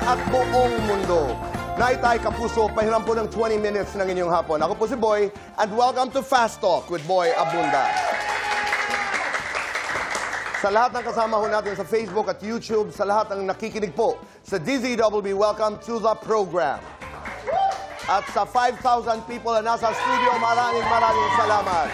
at buong mundo. Naitay Kapuso, pahiram po ng 20 minutes ng inyong hapon. Ako po si Boy, and welcome to Fast Talk with Boy Abunda. Sa lahat ng kasama ho natin sa Facebook at YouTube, sa lahat ng nakikinig po sa DZWB, welcome to the program. At sa 5,000 people na nasa studio, maraming salamat.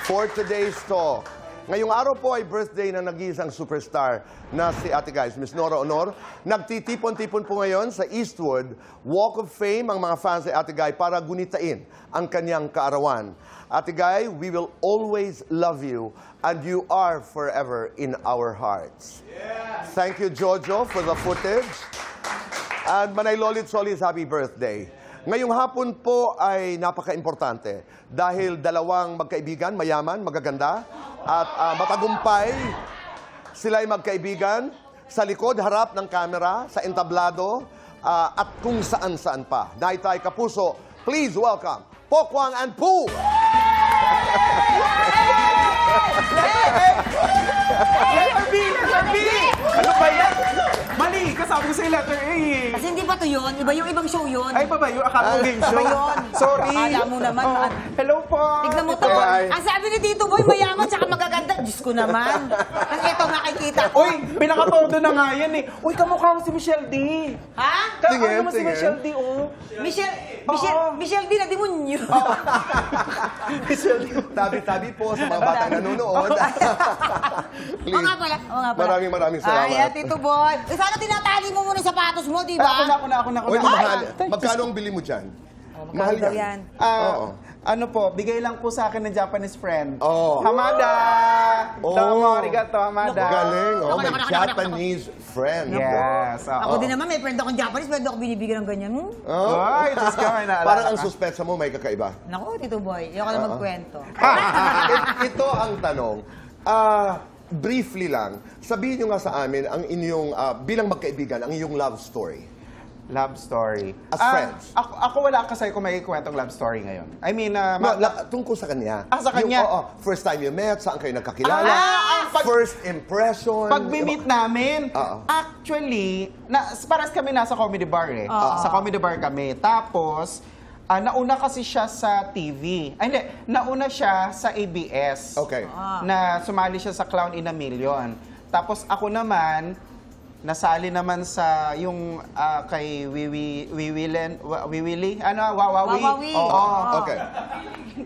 For today's talk, ngayong araw po ay birthday ng nag-iisang superstar na si Ate Guys, Miss Nora Honor. Nagtitipon-tipon po ngayon sa Eastwood Walk of Fame ang mga fans ni Ate Guy para gunitain ang kanyang kaarawan. Ate Guy, we will always love you and you are forever in our hearts. Yeah. Thank you, Jojo, for the footage. And Manay Lolit Solis, happy birthday. Ngayong hapon po ay napaka-importante dahil dalawang magkaibigan, mayaman, magaganda, at matagumpay. Sila ay magkaibigan sa likod, harap ng kamera, sa entablado, at kung saan-saan pa. Naitay Kapuso, please welcome Pokwang and Poo! Ano ba yan? Mali! Kasama ko sa letter A eh. Kasi hindi pa to yun. Iba yung ibang show yun. Ay, ba yun? Akala ko game show. Iba yun. Sorry. Akala mo naman. Hello po. Tignan mo to. Ang sabi ni Tito Boy, mayaman tsaka magaganda. Diyos ko naman. Kasi ito makikita ko. Uy, pinakatodo na nga yan eh. Uy, kamukha mo si Michelle D. Ha? Kamukha mo si Michelle D, oh. Michelle D na demonyo. Michelle D. Tabi-tabi po sa mga batang nanonood. Please. Oo nga pala. Maraming salamat. Ay, Tito Boy. Sana tinatali mo muna yung sapatos mo, di ba? Ako na. Uy, mahal. Magkano ang bili mo dyan? Mahal yan. Ano po, bigay lang po sa akin ng Japanese friend. Oh. Hamada! Domo, arigato, Hamada. Galing, oh. May Japanese friend. Yes. Ako din naman, may friend akong Japanese, pwede ako binibigyan ng ganyan. Ay, Diyos ka, may naalala Parang ang ka. suspensa mo, may kakaiba. Naku, Tito Boy, ayoko na magkwento. Ito ang tanong. Briefly lang, sabihin nyo nga sa amin ang inyong, bilang magkaibigan, ang inyong love story. Love story. As friends. Ako wala kasi kung may kwentong love story ngayon. I mean, tungkol sa kanya. Sa kanya? First time you met, saan kayo nagkakilala? First impression. Pag-meet namin, actually, paras kami nasa comedy bar eh. Sa comedy bar kami. Tapos, nauna kasi siya sa TV. Ay, hindi. Nauna siya sa ABS. Okay. Na sumali siya sa Clown in a Million. Tapos ako naman, nasali naman sa yung kay Wiwili, Wawawi. Oo. Okay.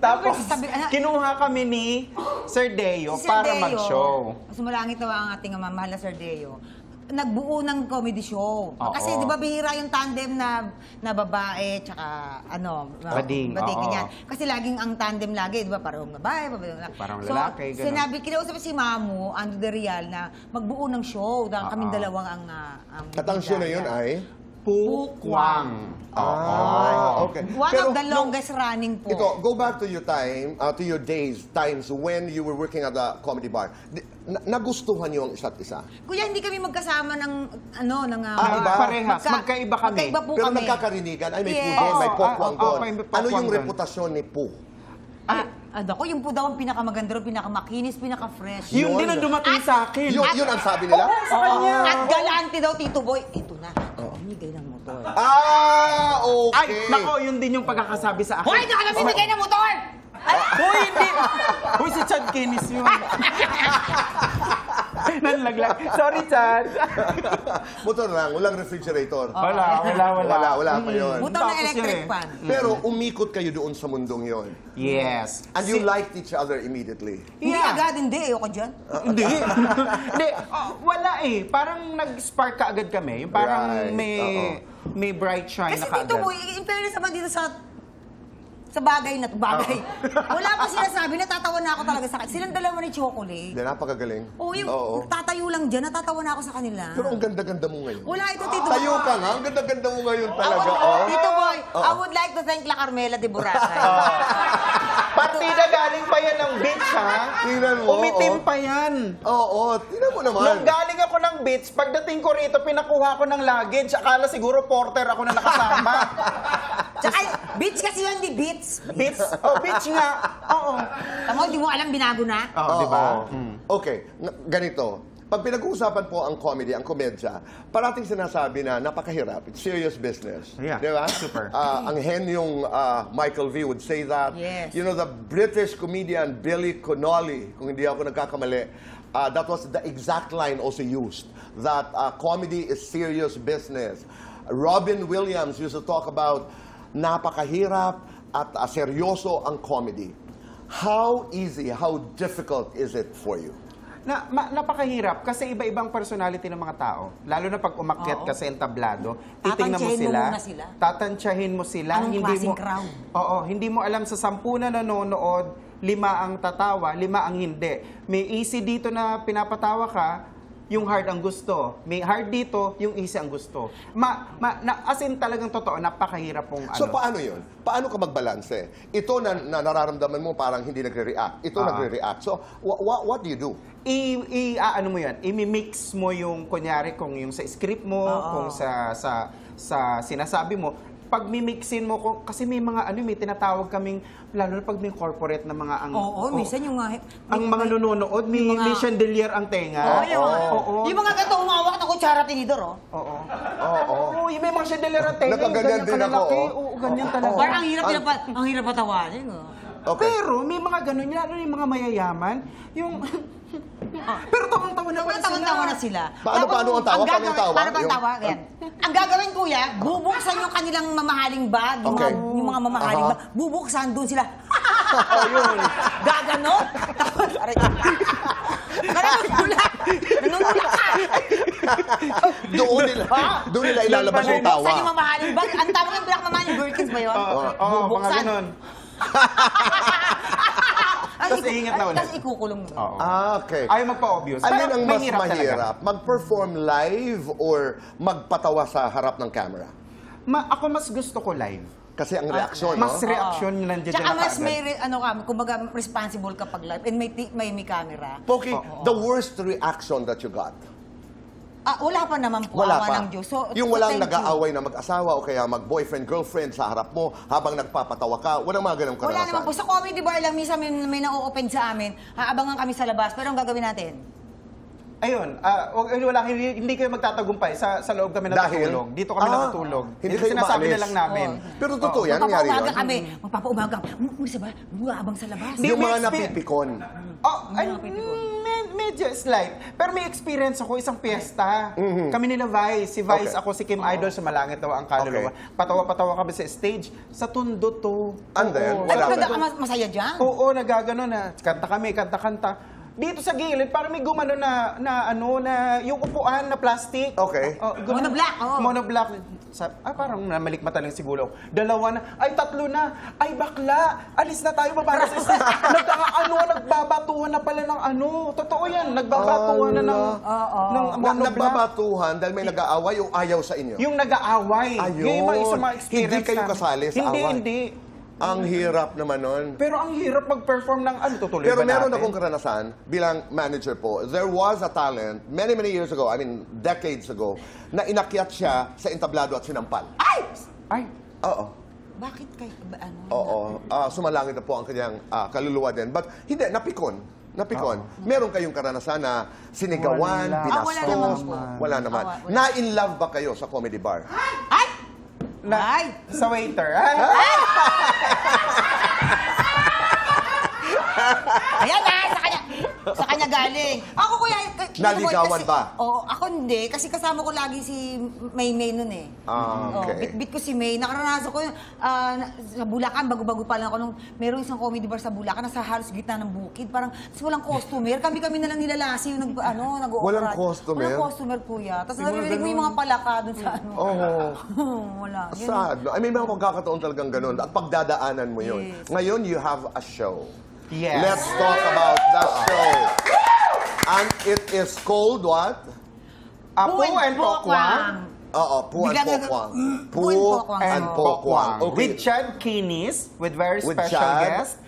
Tapos, kinuha kami ni Sir Deo para mag-show. Sumalangit na ang ating mahal na Sir Deo. Nagbuo ng comedy show. Kasi di ba bihira yung tandem na babae tsaka Bading. ganyan. Kasi laging ang tandem lagi, di ba? Parang babae, parang lalaki, so, sinabi, kinausap si Mamu, Ando de Real, na magbuo ng show. Dahil kaming dalawang ang At ang show na yun ay? Pukwang. Okay. One of the longest running po. Ito, go back to your time, to your times when you were working at the comedy bar. Nagustuhan niyo ang isa't isa? Kuya, hindi kami magkasama ng iba? Parehas. Magkaiba kami. Magkaiba po Pero kami. nagkakarinigan, ay may Yes. po doon, may pokwang doon. may Ano pokwang yung doon. reputasyon ni Po? Ako, yung po daw ang pinakamaganda rin, pinakamakinis, pinaka-fresh. Yun din ang dumating sa akin. Yun ang sabi nila? Sa kanya. At galante daw, Tito Boy. Ito na, binigay ng motor. Okay. Ay, nako, yun din yung pagkakasabi sa akin. Hoy, ito ka na binigay ng motor! Hoy, hindi! Hoy, si Chad Kinis yun. Nanlaglag. Sorry, Chad. Motor lang, walang refrigerator. Wala Wala pa yun. Motor na Tapos electric yun eh. fan. Pero umikot kayo doon sa mundong yon. Yes. And you liked each other immediately. Hindi agad, hindi. Ayoko dyan. Hindi. Hindi. Wala eh. Parang nag-spark ka agad kami. Yung parang Right. may bright shine Kasi na kaagad. Tito Boy, in fairness naman dito sa bagay na to, bagay. Wala pa sinasabi, natatawa na ako talaga sa kanila. Silang dalawa ni Chocolate. Hindi, napakagaling. Oo, yung tatayo lang dyan, natatawa na ako sa kanila. Pero ang ganda-ganda mo ngayon. Wala ito, Tito Boy. Tayo ka nga, ang ganda-ganda mo ngayon talaga. Tito Boy, I would like to thank La Carmela de Boracay. Partida galing pa yan ng beach, ha? Tingnan mo. Umitim pa yan. Oo, tingnan mo naman. Nung galing ako ng beach, pagdating ko rito, pinakuha ko ng luggage. Akala siguro porter ako na nakasama. Ay, beach kasi yun, di beats. Beach? Oh, beach nga. Oo. Tamo, di mo alam, binago na. Oo, di ba? Okay, ganito. pag pinag-uusapan po ang comedy, ang komedya, parating sinasabi na napakahirap. It's serious business. Yeah, Di ba? super. Ang henyong Michael V would say that. Yes. You know, the British comedian Billy Connolly, kung hindi ako nagkakamali, that was the exact line also used, that comedy is serious business. Robin Williams used to talk about napakahirap at seryoso ang comedy. How easy, how difficult is it for you? Napakahirap kasi iba-ibang personality ng mga tao. Lalo na pag umakyat Oo. ka sa entablado, titingnan mo Tatansyahin mo sila, muna sila. tatansyahin mo sila. Anong klaseng crowd? Oo, hindi mo alam sa 10 na nanonood, 5 ang tatawa, 5 ang hindi. May easy dito na pinapatawa ka, yung hard ang gusto. May hard dito, yung easy ang gusto. As in talagang totoo, napakahirap pong So paano yun? Paano ka magbalanse? Ito na nararamdaman mo parang hindi nagre-react. Ito nagre-react. So what do you do? Ano mo yan, imi-mix mo yung, kunyari, kung yung sa script mo, kung sa sinasabi mo, pag mimixin mo, kasi may mga, may tinatawag kaming, lalo na pag may corporate na mga, Minsan yung mga... ang mga nanonood, may chandelier ang tenga. Yung mga ganito, umawak na kutsara tinidor, Oo, yung may mga chandelier ang tenga. Nakaganyan din ako. Oo, ganyan talaga. Parang ang hirap patawanin. Okay. Pero may mga ganun, lalo yung mga mayayaman, yung... Pero tawang-tawa na pala sila. Tawang-tawa na sila. Paano ang tawa? Paano ang tawa? Paano ang tawa? Yan. Ang gagawin, kuya, bubuksan yung kanilang mamahaling bag, yung mga mamahaling bag, bubuksan doon sila. Yun. Gaganon. Tapos, aray. Nanunulak. Nanunulak ka. Doon nila ilalabas yung tawa. Bubuksan yung mamahaling bag. Ang tawag yung pinakamahaling Birkins ba yun? Oo, mga ganun. Tapos iingat na ulit. Tapos ikukulong mo. Okay. Ayaw magpa-obvious. Alin ang mas mahirap talaga. mahirap? Mag-perform live or magpatawa sa harap ng camera? Ako mas gusto ko live. Kasi ang reaksyon, Mas reaksyon yung nandiyan Tsaka na mas kaagad. kumbaga, responsible ka pag live and may camera. Poki, the worst reaction that you got? Wala pa naman po, Wala awa pa. ng Diyos. So, Yung walang thank you. nag-aaway na mag-asawa o kaya mag-boyfriend, girlfriend sa harap mo habang nagpapatawa ka. Walang mga ganong Wala karanasan. naman po. Sa comedy bar lang, minsan may na-open sa amin. Aabangan kami sa labas. Pero ang gagawin natin? Ayun, hindi kayo magtatagumpay. Sa loob kami Dahil? natutulog. Dito kami natutulog. Hindi kayo sinasabi umaalis. na lang namin. Pero totoo yan, nangyari Magpapaumaga yun. kami. Magpapaumaga. Abang sa labas. Di- Yung mga may exper- napipikon. Medyo slight. Pero may experience ako, isang piyesta. Kami nila Vice. Si Vice, Okay. ako si Kim Idol, sa Malangit daw ang kaluluwa. Okay. Patawa-patawa kami sa stage. Sa Tondo to. And then, Oo. what Ay, happened? talaga ka masaya dyan? Oo, nagagano na. Kanta kami, kanta-kanta. Dito sa gilid, parang may gumano na yung upuan na plastic. Okay. Monoblock, oo. Monoblock. Parang namalikmata lang siguro. 2 na. Ay, 3 na. Ay, bakla. Alis na tayo, baba na sa stage. Nagbabatuhan na pala ng Totoo yan. Nagbabatuhan na ng monoblock. Nagbabatuhan dahil may nag-aaway o ayaw sa inyo? Yung nag-aaway. Ayun. Yung mga isang mga experience Hindi kayo namin. kasali sa away? Hindi. Ang hirap naman nun. Pero ang hirap mag-perform ng tutuloy Pero ba meron natin? akong karanasan bilang manager po. There was a talent many years ago, decades ago, na inakyat siya sa entablado at sinampal. Ay, Oo. Bakit kayo? Oo. Sumalangit na po ang kanyang kaluluwa din. But hindi, napikon. Meron kayong karanasan na sinigawan, Wala. binastos? Wala naman po. Wala naman. Wala. Na-in love ba kayo sa comedy bar? Ay! sa waiter. Ayan sa kanya galing. Ako kuya, Naligawan kasi- ba? Oo, ako hindi. Kasi kasama ko lagi si May nun eh. Okay. Bit-bit ko si May. Nakaranasan ko yun, sa Bulacan, bago-bago pa lang ako nung merong isang comedy bar sa Bulacan, nasa halos gitna ng bukid. Parang walang customer. Kami na lang nilalasi yung nag-o-operate. Walang customer? Walang customer, kuya. Tapos naririnig mo yung mga palaka dun sa wala. Yun. Sad. No? May mga pagkakataon talagang ganun. At pagdadaanan mo yun. Yes. Ngayon, you have a show. Yes. Let's talk about that show. And it is called what? Pu and Pokwang. Oo, Pu and Biglang Pokwang. Pu and Pokwang. and Pokwang. Okay. With Chad Kinis, with very With special Chad. guest.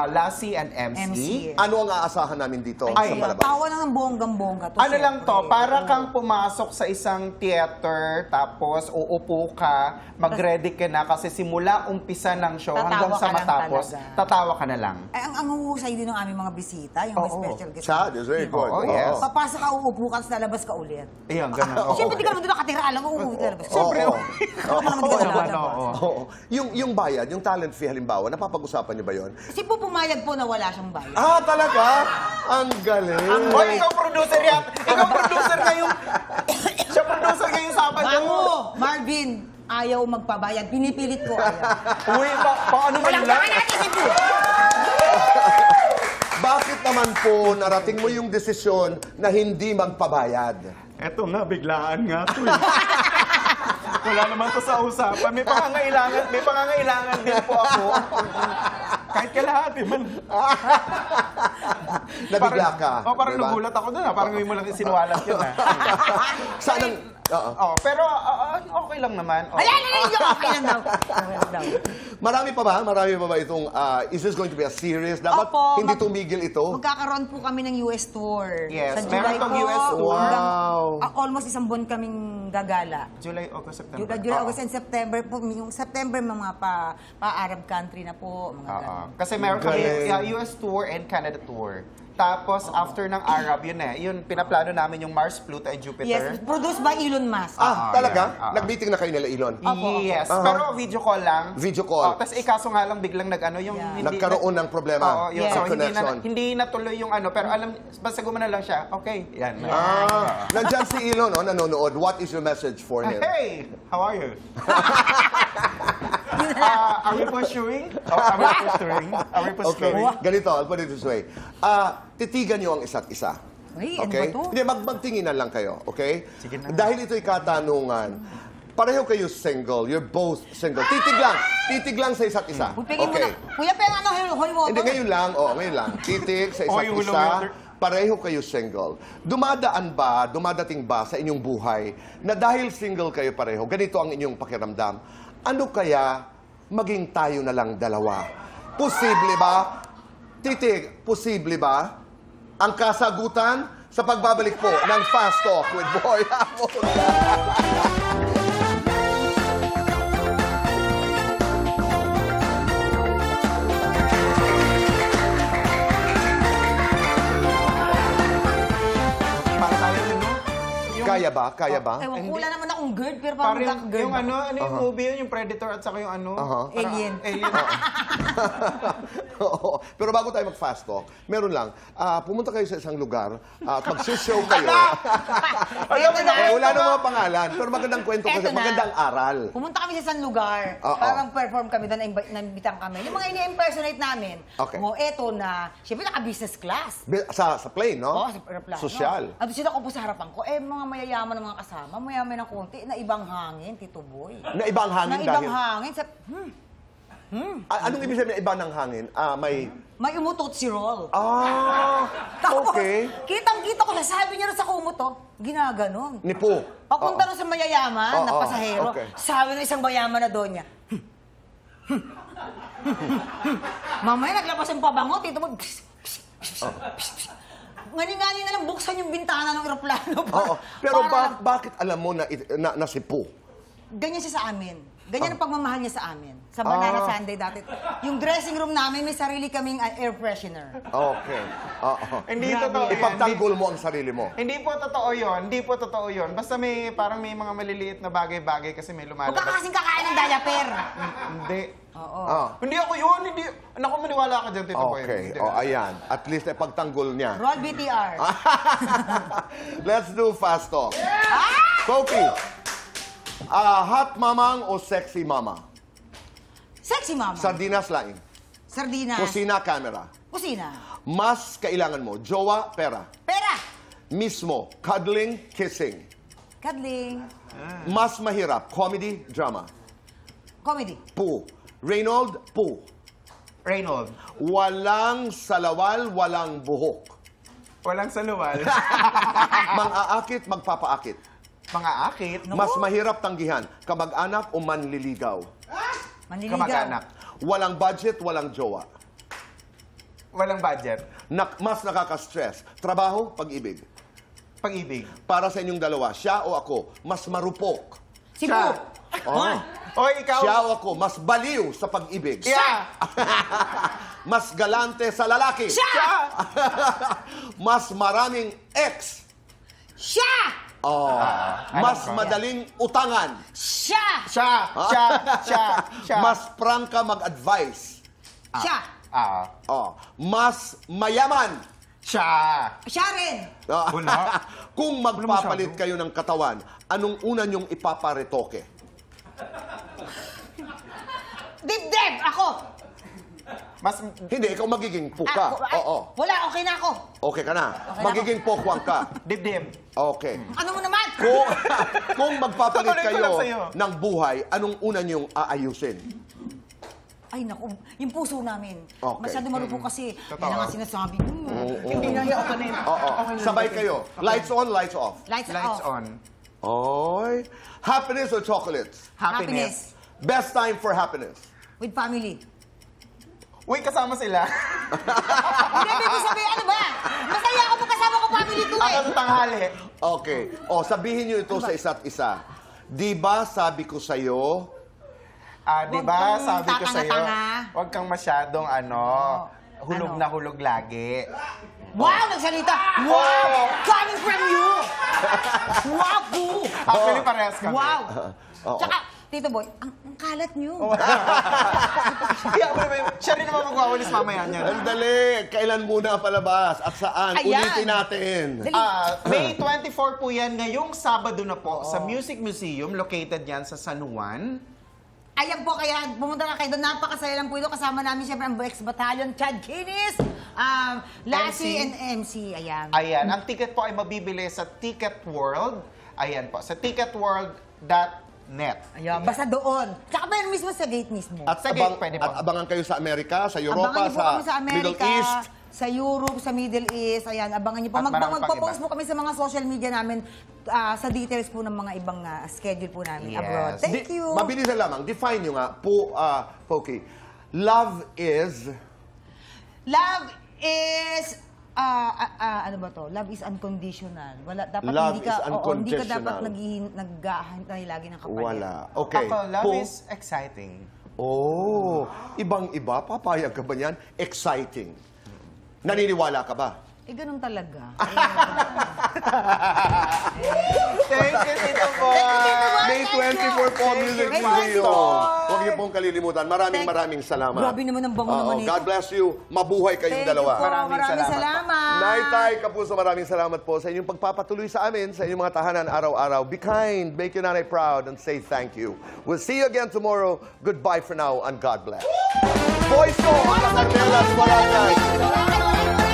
Lassie and MC. MC. Ano ang aasahan namin dito sa Ay, palabas? Tawa lang ng bonggang-bongga to. Ano lang to, syempre. para kang pumasok sa isang theater, tapos uupo ka, mag-ready ka na, kasi simula umpisa ng show Tatawa hanggang sa ka lang matapos, talaga. tatawa ka na lang. Ay, ang huhusay din ng aming mga bisita, yung mga Oo. special guest. Sad is very good. Oo, yes. Papasok ka, uupo ka, tapos lalabas ka ulit. Ayan, ganun. oo. Siyempre, di ka naman doon nakatira, alam mo, uupo ka lalabas. Siyempre, Oo. oo. Ikaw naman di ka Oo naman, lalabas. oo. Oo. Yung bayad, yung talent fee halimbawa, napapag-usapan niyo ba yon? Kasi po pumayag po na wala siyang bayad. Ah, talaga? Ang galing. Hoy, ikaw producer yan! Ikaw producer ngayong... Siya producer ngayong Sabado. Bango! Marvin, ayaw magpabayad. Pinipilit ko ayaw. Uy, paano man Walang lang? baka natin si Po! Bakit naman po narating mo yung desisyon na hindi magpabayad? Eto nga, biglaan nga to eh. Wala naman to sa usapan. May pangangailangan din po ako. Kahit kalahati man. Nabigla ka. Parang diba? nagulat ako doon. Parang hindi mo lang isinuwalat yun. Saan ang... Oo. Pero okay lang naman. Wala na rin yung okay lang daw. Okay lang daw. Marami pa ba? Marami pa ba itong... is this going to be a series? Dapat Opo, hindi tumigil ito? Magkakaroon po kami ng US tour. Yes, Sa meron July tong po. US tour. Wow. Almost isang buwan kaming gagala. July, August, September. July, August, and September po. Yung September, mga pa-Arab country na po. Mga ganun. Kasi meron kami Galing. US tour and Canada tour. Tapos, after ng Arab, yun yun, pinaplano namin yung Mars, Pluto, and Jupiter. Yes, produced by Elon Musk. Talaga? yeah. Nag-meeting na kayo nila, Elon? Yes, pero video call lang. Video call. Tapos kaso nga lang biglang nag-ano yung Yeah. hindi Nagkaroon ng problema Oo, yun. Yes. So, sa connection. hindi natuloy yung ano, pero alam, basta gumana lang siya. Okay, yan. Nandyan si Elon, nanonood. What is your message for him? Hey, how are you? Are we pursuing? Are we pursuing? Are we Okay, pursuing? ganito, I'll put it this way. Titigan niyo ang isa't isa. Uy, ano Okay? ba to? Hindi, magtinginan lang kayo, okay? Sige na. Dahil ito'y katanungan, pareho kayo single, you're both single. Titig lang sa isa't isa. Pupingin mo na. Kuya, pero ano, holy water? Hindi, ngayon lang. Titig sa isa't Okay, hulong isa. water. Pareho kayo single. Dumadating ba sa inyong buhay na dahil single kayo pareho, ganito ang inyong pakiramdam? Ano kaya maging tayo na lang dalawa? Posible ba? Titig, posible ba? Ang kasagutan sa pagbabalik po ng Fast Talk with Boy Hamon. Para tayo yun, no? Kaya ba? Kaya ba? Ewan ko, Hindi. wala naman akong girl, pero parang Parang magkaka-girl. yung ano yung movie yun, yung Predator at saka yung ano? Parang Alien. Alien. Oo. Pero bago tayo mag-fast talk, meron lang, pumunta kayo sa isang lugar at mag-show kayo. Eto na. Wala na mga pangalan, pero magandang kwento kasi, Eto na. magandang aral. Pumunta kami sa isang lugar. Oo. Parang perform kami doon, nambitang kami. Yung mga ini-impersonate namin. Okay. O, eto na, syempre naka-business class. Sa plane, no? Oo, sa aeroplano. Social. At sila ko po sa harapan ko, mga mayayaman ng mga kasama, mayaman ng konti, na ibang hangin, Tito Boy. Na ibang hangin Na ibang dahil... hangin. Anong ibig sabihin na iba ng hangin? May umutot si Roll. Tapos, okay. Kitang-kita ko siya, sabi niya rin sa kumuto, ginaganon. Nipo. Papunta rin sa mayayaman na Oo, pasahero, okay. sabi ng isang mayaman na doon niya, mamaya naglabas yung pabango, Tito Boy. Ngani-ngani na lang buksan yung bintana ng eroplano. Oo. Pero bakit alam mo na si Po? Ganyan siya sa amin. Ganyan ang pagmamahal niya sa amin. Sa Banana Sunday dati. Yung dressing room namin, may sarili kaming air freshener. Okay. Hindi Grabe. totoo yan. Ipagtanggol mo ang sarili mo. Hindi po totoo yun. Hindi po totoo yun. Basta parang may mga maliliit na bagay-bagay kasi may Huwag ka lumalabas. kasing kakain ng diaper. Hindi. Oo. Hindi ako yun. Hindi. Naku, maniwala ka dyan, Tito Boy. Okay. Hindi. Ayan. At least ipagtanggol niya. Roll BTR. Let's do fast talk. Koki, hot mamang o sexy mama? Sexy mama. Sardinas laing. Sardinas. Kusina, camera. Kusina. Mas kailangan mo, jowa, pera. Pera. Mismo, cuddling, kissing. Cuddling. Mas mahirap, comedy, drama. Comedy. Poo. Reynold, poo. Reynold. Walang salawal, walang buhok. Walang saluwal. Mang-aakit, magpapaakit. Mga akit. Mas mahirap tanggihan, kamag-anak o manliligaw. Manliligaw. Kamag-anak. Walang budget, walang jowa. Walang budget. Mas nakaka-stress. Trabaho, pag-ibig. Pag-ibig. Para sa inyong dalawa, siya o ako, mas marupok. Si Siya. Bu. Oh. Oy, ikaw. Siya o ako, mas baliw sa pag-ibig. Yeah. Mas galante sa lalaki. Siya! Mas maraming ex. Siya! Oh. Mas alam ko. madaling utangan. Siya! Siya. Mas prangka mag-advise. Siya! Oh. Mas mayaman. Siya. Siya rin! Wala. Kung magpapalit kayo ng katawan, anong una niyong ipaparetoke? Dibdib! Ako! Mas Hindi, ikaw magiging puka. Oo. Wala, okay na ako. Okay ka na. Okay na Magiging pokwang ka. dibdib. Okay. Ano mo naman? Kung magpapalit Tutuloy ko lang kayo sa'yo. ng buhay, anong una niyong aayusin? Ay, naku, yung puso namin. Okay. Masyado marupok kasi. Totoo. Yan ang nga sinasabi. Hindi na yan. Okay na yun. Oo. Sabay kayo. Lights on, lights off. Lights, Lights off. on. Oy. Happiness or chocolates? Happiness. Best time for happiness. With family. Uy, kasama sila. Hindi, baby, sabihin, ano ba? Masaya ako pag kasama ko family ko Ako eh. sa tanghali. Okay. O, sabihin niyo ito sa isa't isa. Di ba sabi ko sa'yo, Di Huwag ba, kang sabi ko sa'yo, tatanga-tanga. huwag kang masyadong hulog Ano? na hulog lagi. Wow, nagsalita. Wow! Coming from you! Wow, boo! Actually, parehas kami. Wow! Oo. Tsaka, Tito Boy, ang kalat niyo. Kaya, siya rin naman magwawalis mamaya niyan. andali, kailan muna palabas at saan? Ayan. Ulitin natin. May 24 po yan ngayong Sabado na po sa Music Museum, located yan sa San Juan. Ayan po, kaya pumunta na kayo doon. Napakasaya lang po ito. Kasama namin siyempre ang ex-battalion, Chad Kinis, Lassie, MC. and MC. Ayan. Ayan, ang ticket po ay mabibili sa Ticket World. Ayan po, sa ticketworld.net. Ayan, basta doon. Tsaka meron mismo sa gate mismo. At, Sige, pwede po. at abangan kayo sa Amerika, sa Europa, Abangan niyo po kami sa Middle Amerika, East. sa Europe, sa Middle East. Ayan, abangan niyo po. At marami pang Magpo-post iba. po kami sa mga social media namin sa details po ng mga ibang schedule po namin Yes. abroad. Thank you. Mabilis na lamang. Define nyo nga po, Poki. Love is... Love is ano ba to? Love is unconditional. Wala dapat Love hindi ka is hindi ka dapat unconditional. naghahantay lagi ng kapalit. Wala. Okay. Ako, love Po- is exciting. Oh, ibang-iba. Papayag ka ba niyan? Exciting. Naniniwala ka ba? Eh, ganun talaga. Thank you, Tito Boy. May 24 po Music May Museum. 24. Huwag niyo pong kalilimutan. Maraming salamat. Grabe naman ang bango naman ito. God bless you. Mabuhay kayong Thank dalawa. you po. Maraming Maraming salamat. salamat. Naitay Kapuso, maraming salamat po sa inyong pagpapatuloy sa amin, sa inyong mga tahanan araw-araw. Be kind, make your nanay proud, and say thank you. We'll see you again tomorrow. Goodbye for now, and God bless. Voice ko, Carmelas Barangay. Wala kayo, wala kayo.